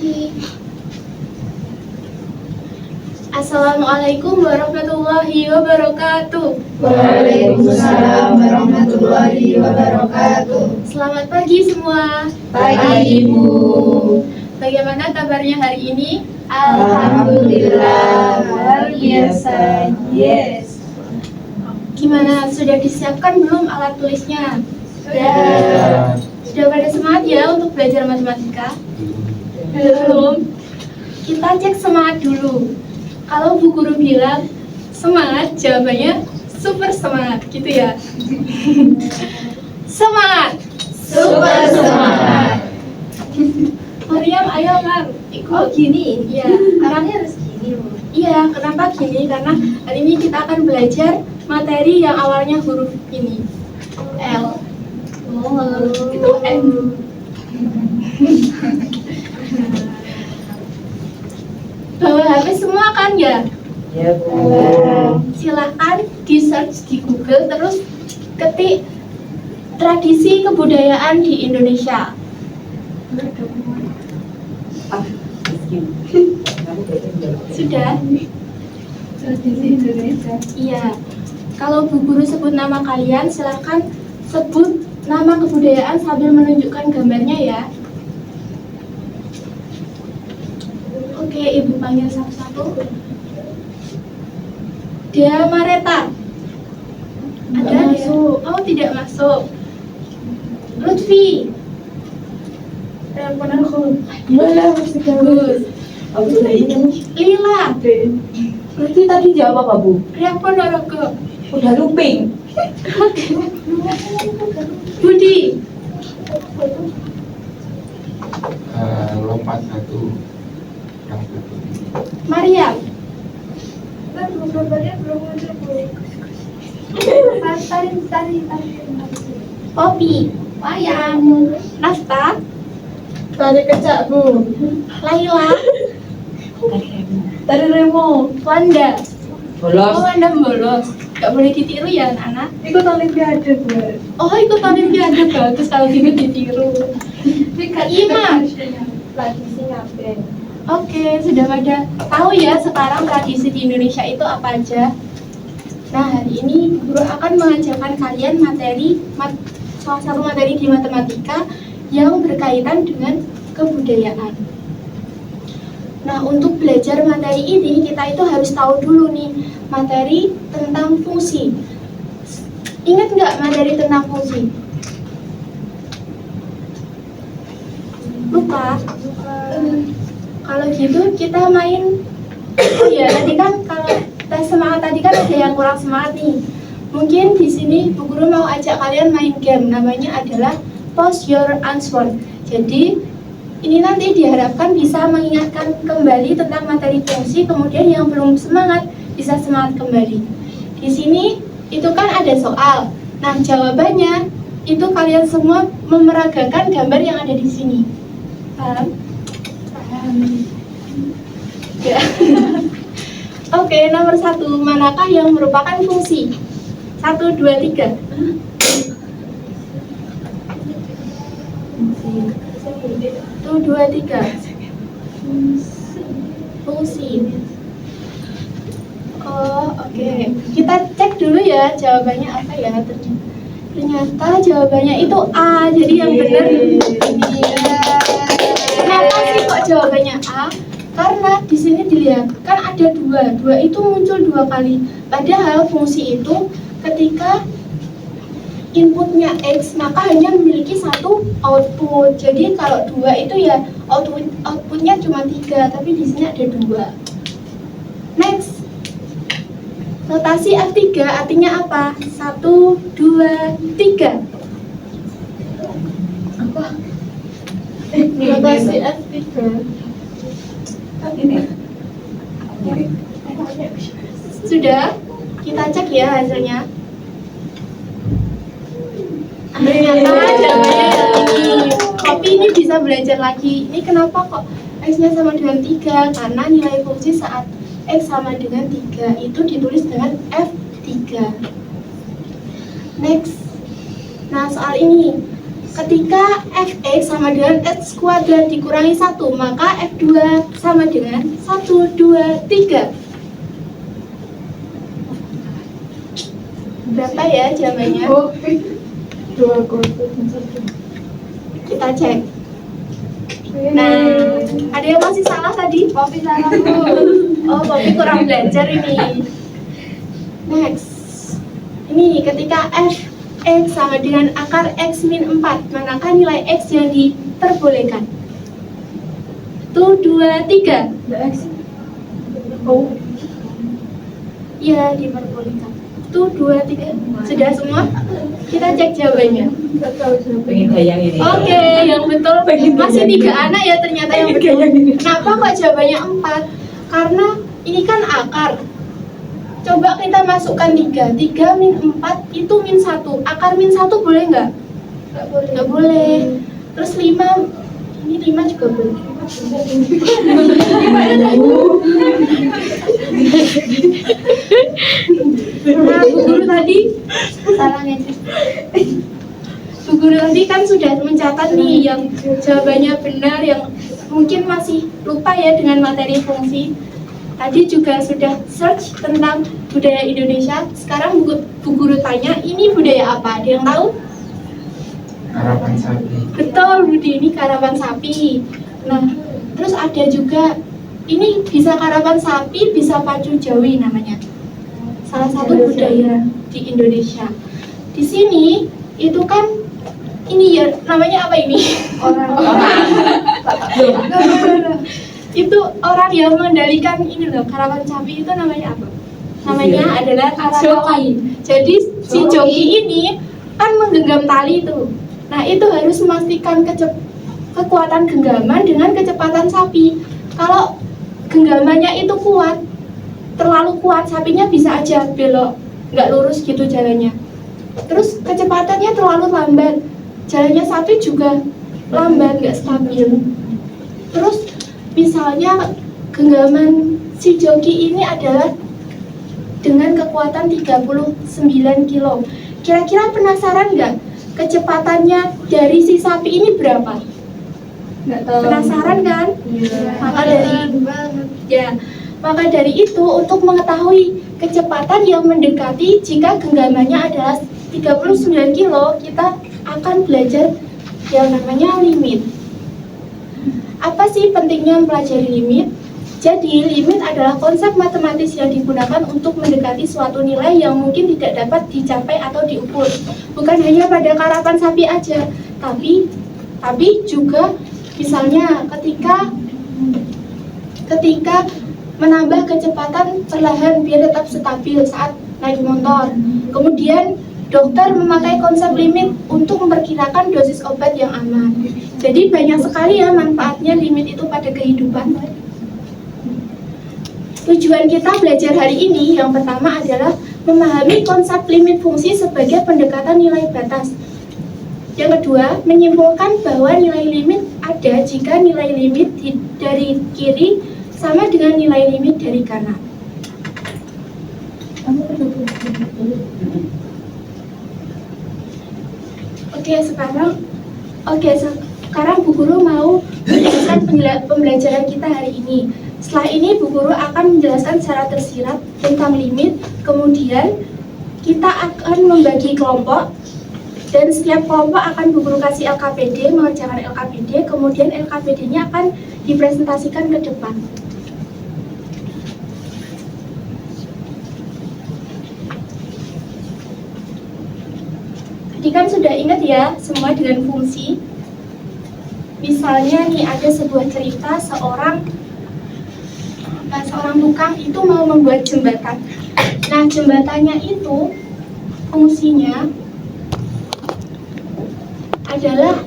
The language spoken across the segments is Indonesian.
pagi. Assalamualaikum warahmatullahi wabarakatuh. Waalaikumsalam warahmatullahi wabarakatuh. Selamat pagi semua. Pagi Ibu. Bagaimana kabarnya hari ini? Alhamdulillah, luar biasa. Yes. Gimana? Sudah disiapkan belum alat tulisnya? Sudah. Sudah pada semangat ya untuk belajar matematika? Belum. Kita cek semangat dulu. Kalau Bu Guru bilang semangat, jawabannya super semangat, gitu ya. Semangat. Super semangat. Mariam, ayo Mar, ikut. Oh gini? Iya. Orangnya harus gini loh. Iya, kenapa gini? Karena hari ini kita akan belajar materi yang awalnya huruf ini, L. Itu M. Bawa HP semua kan ya? Ya Bu. Silahkan di search di Google, terus ketik tradisi kebudayaan di Indonesia. Sudah? Tradisi Indonesia. Iya. Kalau Bu Guru sebut nama kalian, silahkan sebut nama kebudayaan sambil menunjukkan gambarnya ya. Oke, Ibu panggil satu-satu. Dia Mareta. Ada masuk. Oh, tidak masuk. Lutfi. Telepon aku. Gimana masih Bagus. Aku sudah ini. Lila. Berarti tadi jawab apa Bu? Riak Ponorogo. Udah looping. Budi. Lompat satu, yang satu. Mariam. Gambarnya belum muncul Bu. Tari. Popi. Wayang. Nafta. Tari kecak Bu. Laila. Tari Remo. Wanda. Bolos. Oh, Wanda bolos. Gak boleh ditiru ya anak-anak. Ikut olimpiade Bu. Oh, ikut olimpiade, bagus kalau gitu ditiru. Ima. Tradisi ngapain? Oke, sudah pada tahu ya sekarang tradisi di Indonesia itu apa aja. Nah, hari ini guru akan mengajarkan kalian salah satu materi di matematika yang berkaitan dengan kebudayaan. Nah, untuk belajar materi ini kita itu harus tahu dulu nih materi tentang fungsi. Ingat nggak materi tentang fungsi? Lupa? Kalau gitu kita main. Oh ya, tadi kan kalau tes semangat tadi kan ada yang kurang semangat nih. Mungkin di sini Bu Guru mau ajak kalian main game, namanya adalah Pause Your Answer. Jadi ini nanti diharapkan bisa mengingatkan kembali tentang materi fungsi, kemudian yang belum semangat bisa semangat kembali. Di sini itu kan ada soal. Nah, jawabannya itu kalian semua memeragakan gambar yang ada di sini. Paham? Ya. Oke, nomor 1, manakah yang merupakan fungsi? 1, 2, 3. 1, 2, 3. Fungsi. Oh, oke. Kita cek dulu ya jawabannya apa ya. Ternyata jawabannya itu A. Jadi yang benar ini. Kenapa sih kok jawabannya A? Karena di sini dilihat kan ada dua itu muncul 2 kali. Padahal fungsi itu ketika inputnya X maka hanya memiliki 1 output. Jadi kalau 2 itu ya outputnya cuma 3, tapi di sini ada 2. Next, notasi F3 artinya apa? 1, 2, 3. Apa? Notasi F3 ini. Sudah? Kita cek ya hasilnya. Ternyata jawabannya ini. Kopi ini bisa belajar lagi. Ini kenapa kok X-nya sama dengan 3? Karena nilai fungsi saat X sama dengan 3 itu ditulis dengan F3. Next. Nah, soal ini ketika fx sama dengan x kuadrat dikurangi 1, maka f2 sama dengan 1, 2, 3. Berapa ya jawabannya? Oh, 2,1. Kita cek. Nah, ada yang masih salah tadi? Poppy salah, Bu. Oh, Poppy kurang belajar ini. Next. Ini ketika f(x) sama dengan akar x min 4, manakah nilai x yang diperbolehkan? 1, 2, 3. Oh, Ya, diperbolehkan. 1, 2, 3. Sudah semua? Kita cek jawabannya. nggak tahu siapa. Pengen bayangin ini. Oke, yang betul masih 3 anak ya ternyata yang betul. Kenapa kok jawabannya 4? Karena ini kan akar. Coba kita masukkan 3. 3 min 4 itu min 1. Akar min 1 boleh nggak? Nggak boleh. Terus 5, ini 5 juga boleh. Nah, Bu Guru tadi salah ngecek. Bu Guru tadi kan sudah mencatat nih yang jawabannya benar, yang mungkin masih lupa ya dengan materi fungsi. Tadi juga sudah search tentang budaya Indonesia. Sekarang Bu Guru tanya, ini budaya apa? Ada yang tahu? Karapan sapi. Betul, Budi, ini karapan sapi. Nah, terus ada juga, ini bisa karapan sapi, bisa pacu jawi namanya. Salah satu budaya di Indonesia. Di sini itu kan ini ya namanya apa ini? Itu orang yang mengendalikan ini loh, karapan sapi itu namanya apa? Namanya adalah joki. Jadi si joki ini kan menggenggam tali itu. Nah, itu harus memastikan kekuatan genggaman dengan kecepatan sapi. Kalau genggamannya itu kuat, terlalu kuat, sapinya bisa aja belok, nggak lurus gitu jalannya. Terus kecepatannya terlalu lambat, jalannya sapi juga lambat, nggak stabil. Terus misalnya genggaman si joki ini adalah dengan kekuatan 39 kilo. Kira-kira penasaran nggak kecepatannya dari si sapi ini berapa? nggak tahu. Penasaran kan? Iya. Maka dari itu untuk mengetahui kecepatan yang mendekati jika genggamannya adalah 39 kilo, kita akan belajar yang namanya limit. Apa sih pentingnya mempelajari limit? Jadi, limit adalah konsep matematis yang digunakan untuk mendekati suatu nilai yang mungkin tidak dapat dicapai atau diukur. Bukan hanya pada karapan sapi aja, tapi juga misalnya ketika menambah kecepatan perlahan biar tetap stabil saat naik motor. Kemudian dokter memakai konsep limit untuk memperkirakan dosis obat yang aman. Jadi banyak sekali ya manfaatnya limit itu pada kehidupan. Tujuan kita belajar hari ini yang pertama adalah memahami konsep limit fungsi sebagai pendekatan nilai batas. Yang kedua, menyimpulkan bahwa nilai limit ada jika nilai limit dari kiri sama dengan nilai limit dari kanan. Sekarang Bu Guru mau menjelaskan pembelajaran kita hari ini. Setelah ini Bu Guru akan menjelaskan secara tersirat tentang limit. Kemudian kita akan membagi kelompok dan setiap kelompok akan Bu Guru kasih LKPD, mengerjakan LKPD. Kemudian LKPD-nya akan dipresentasikan ke depan. Tadi kan sudah ingat ya semua dengan fungsi. Misalnya nih ada sebuah cerita seorang tukang itu mau membuat jembatan. Nah, jembatannya itu fungsinya adalah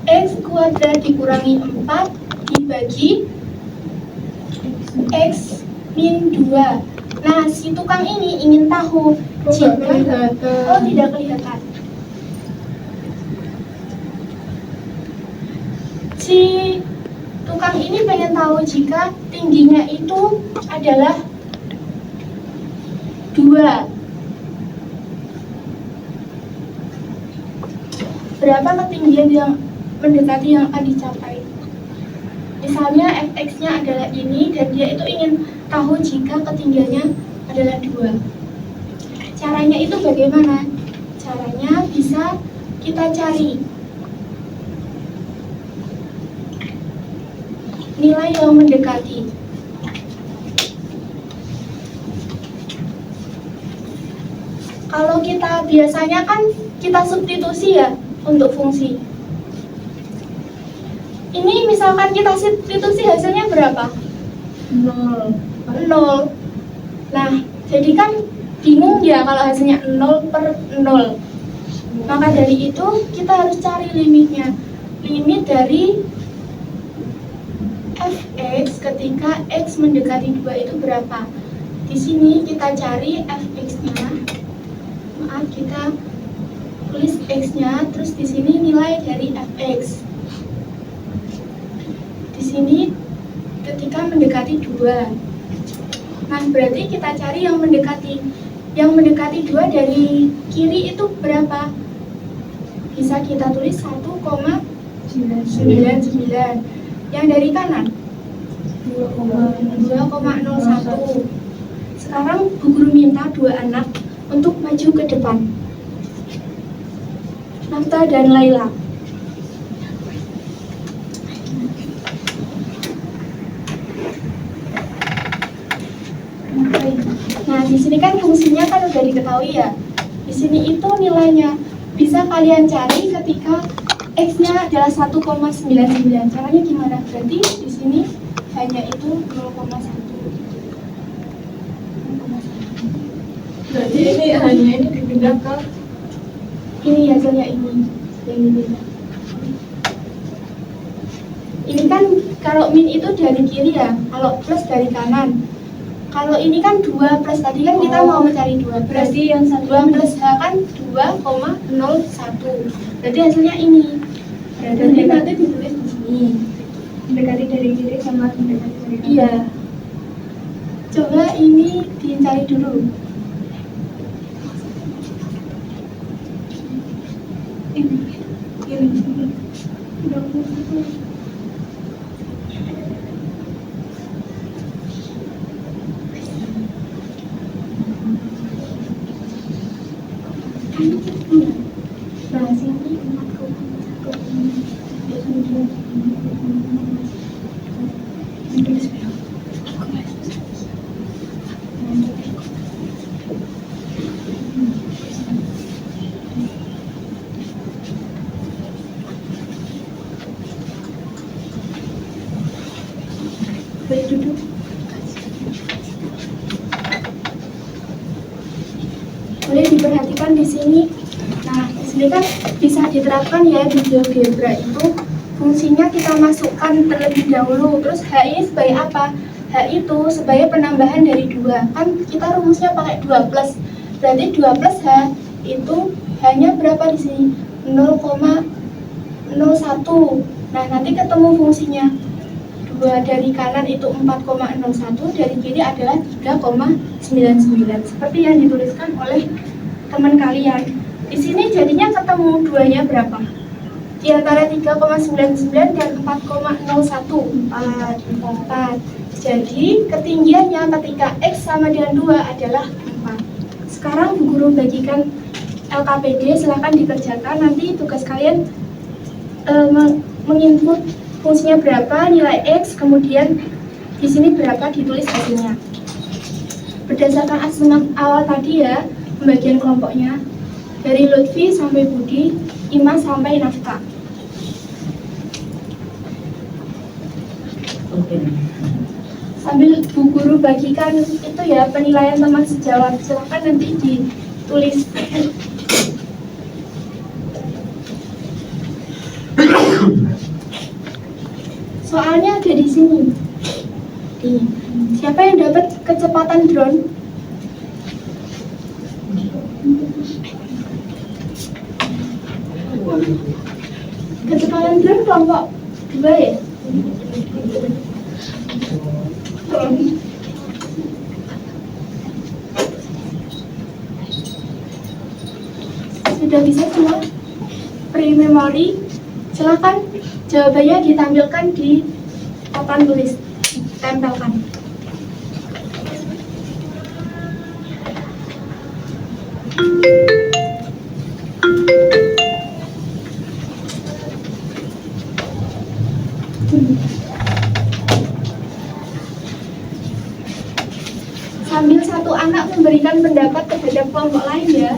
x kuadrat dikurangi 4 dibagi x min 2. Nah, si tukang ini ingin tahu jika tidak kelihatan. Si tukang ini pengen tahu jika tingginya itu adalah 2. berapa ketinggian yang mendekati yang akan dicapai. Misalnya fx-nya adalah ini dan dia itu ingin tahu jika ketinggiannya adalah 2. Caranya itu bagaimana? Caranya bisa kita cari nilai yang mendekati. Kalau kita biasanya kan kita substitusi ya untuk fungsi. Ini misalkan kita substitusi hasilnya berapa? 0. 0. Nah, jadi kan bingung ya kalau hasilnya 0/0. Maka dari itu kita harus cari limitnya. Limit dari fx ketika x mendekati 2 itu berapa? Di sini kita cari fx-nya. Maaf, kita tulis x-nya, terus di sini nilai dari fx. Di sini ketika mendekati 2. Nah, berarti kita cari yang mendekati. Yang mendekati 2 dari kiri itu berapa? Bisa kita tulis 1,99. Yang dari kanan 2,01. Sekarang Bu Guru minta 2 anak untuk maju ke depan. Nafta dan Laila. Nah, di sini kan fungsinya kan udah diketahui ya. Di sini itu nilainya bisa kalian cari ketika x-nya adalah 1,99. Caranya gimana? Berarti di sini hanya itu 0,1. Berarti ini hanya ini dipindah ke Ini hasilnya ini. Yang ini. Ini kan kalau min itu dari kiri ya, kalau plus dari kanan. Kalau ini kan 2 plus tadi kan kita mau mencari 2. berarti yang 2 plus H kan 2,01. Berarti hasilnya ini. berarti nanti ditulis di sini. Mendekati dari kiri sama mendekati dari kanan. Iya. Coba ini dicari dulu. Ini. 21. Nah, sini 4,1. Baik, duduk. Boleh diperhatikan di sini. Nah, di sini kan bisa diterapkan ya di GeoGebra itu fungsinya kita masukkan terlebih dahulu. Terus H ini sebagai apa? H itu sebagai penambahan dari 2. Kan kita rumusnya pakai 2 plus. Berarti 2 plus H itu hanya berapa di sini? 0,01. Nah, nanti ketemu fungsinya. 2 dari kanan itu 4,01, dari kiri adalah 3,99. Seperti yang dituliskan oleh teman kalian. Di sini jadinya ketemu 2-nya berapa? Di antara 3,99 dan 4,01. 4. Jadi ketinggiannya ketika X sama dengan 2 adalah 4. Sekarang Bu Guru bagikan LKPD, silahkan dikerjakan. Nanti tugas kalian menginput fungsinya berapa, nilai X, kemudian di sini berapa ditulis hasilnya. Berdasarkan asesmen awal tadi ya, pembagian kelompoknya dari Lutfi sampai Budi, Ima sampai Nafta. Sambil Bu Guru bagikan itu ya penilaian teman sejawat, silahkan nanti ditulis. Soalnya ada di sini. Siapa yang dapat kecepatan drone? Kecepatan drone kelompok 2 ya? Sudah bisa semua? Print. memori, silakan jawabannya ditampilkan di papan tulis, tempelkan. Sambil satu anak memberikan pendapat terhadap kelompok lain ya.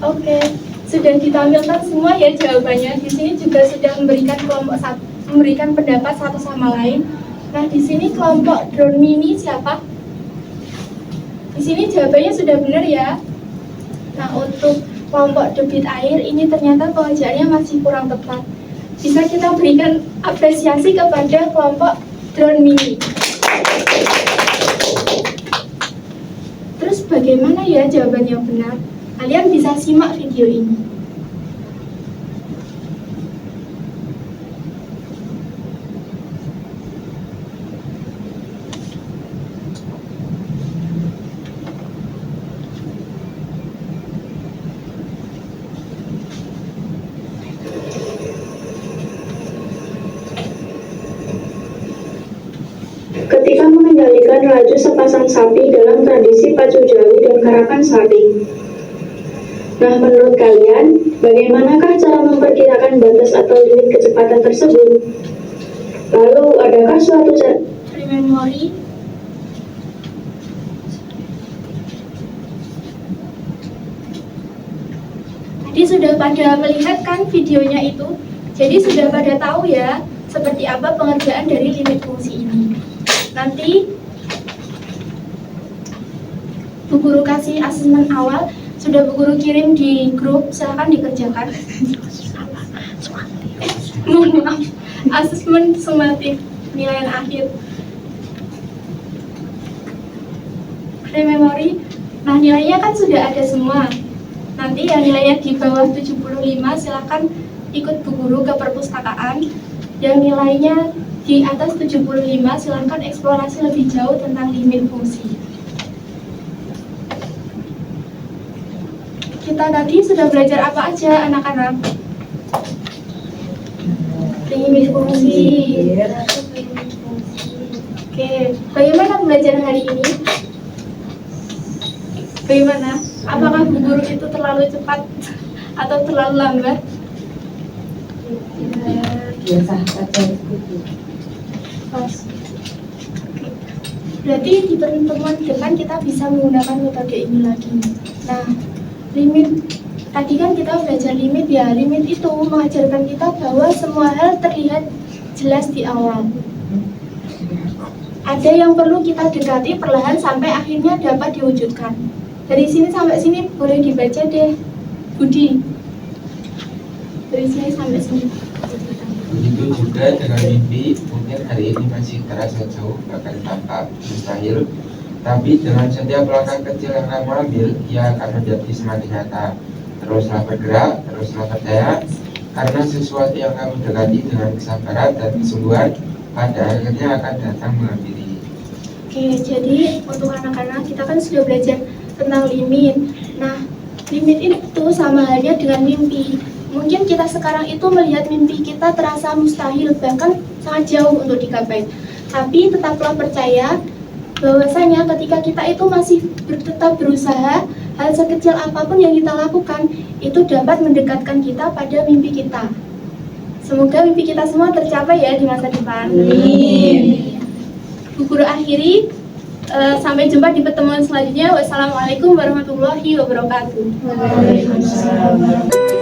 Oke, sudah ditampilkan semua ya jawabannya. Di sini juga sudah memberikan pendapat satu sama lain. Nah, di sini kelompok drone mini siapa? Di sini jawabannya sudah benar ya. Nah, untuk kelompok debit air ini ternyata pengerjaannya masih kurang tepat. Bisa kita berikan apresiasi kepada kelompok drone mini. Terus bagaimana ya jawaban yang benar? Kalian bisa simak video ini. Ketika mengendalikan laju sepasang sapi dalam tradisi pacu jawi dan karapan sapi. Nah, menurut kalian, bagaimanakah cara memperkirakan batas atau limit kecepatan tersebut? Lalu, adakah suatu cara Memori. Tadi sudah pada melihat kan videonya itu? Jadi sudah pada tahu ya seperti apa pengerjaan dari limit fungsi ini. Nanti Bu Guru kasih asesmen awal, sudah Bu Guru kirim di grup, silahkan dikerjakan. Mohon maaf, asesmen sumatif nilai akhir. Memori. Nah, nilainya kan sudah ada semua. Nanti yang nilainya di bawah 75 silahkan ikut Bu Guru ke perpustakaan. Yang nilainya di atas 75 silahkan eksplorasi lebih jauh tentang limit fungsi. Kita tadi sudah belajar apa aja anak-anak? Limit fungsi. Oke, bagaimana belajar hari ini? Bagaimana? Apakah Bu Guru itu terlalu cepat atau terlalu lambat? Biasa saja. Pas. Berarti di pertemuan depan kita bisa menggunakan metode ini lagi. Nah, limit tadi kan kita belajar limit ya. Limit itu mengajarkan kita bahwa semua hal terlihat jelas di awal. Ada yang perlu kita dekati perlahan sampai akhirnya dapat diwujudkan. Dari sini sampai sini boleh dibaca deh, Budi. Dari sini sampai sini. Begitu juga dengan mimpi, mungkin hari ini masih terasa jauh, bahkan tampak mustahil. Tapi dengan setiap langkah kecil yang kamu ambil, ia akan menjadi semakin nyata. Teruslah bergerak, teruslah percaya, karena sesuatu yang kamu dekati dengan kesabaran dan kesungguhan, pada akhirnya akan datang menghampiri. Oke, jadi untuk anak-anak kita kan sudah belajar tentang limit. Nah, limit itu sama halnya dengan mimpi. Mungkin kita sekarang itu melihat mimpi kita terasa mustahil, bahkan sangat jauh untuk digapai. Tapi tetaplah percaya bahwasanya ketika kita itu masih tetap berusaha, hal sekecil apapun yang kita lakukan itu dapat mendekatkan kita pada mimpi kita. Semoga mimpi kita semua tercapai ya di masa depan. Amin. Bu Guru akhiri, sampai jumpa di pertemuan selanjutnya. Wassalamualaikum warahmatullahi wabarakatuh. Waalaikumsalam.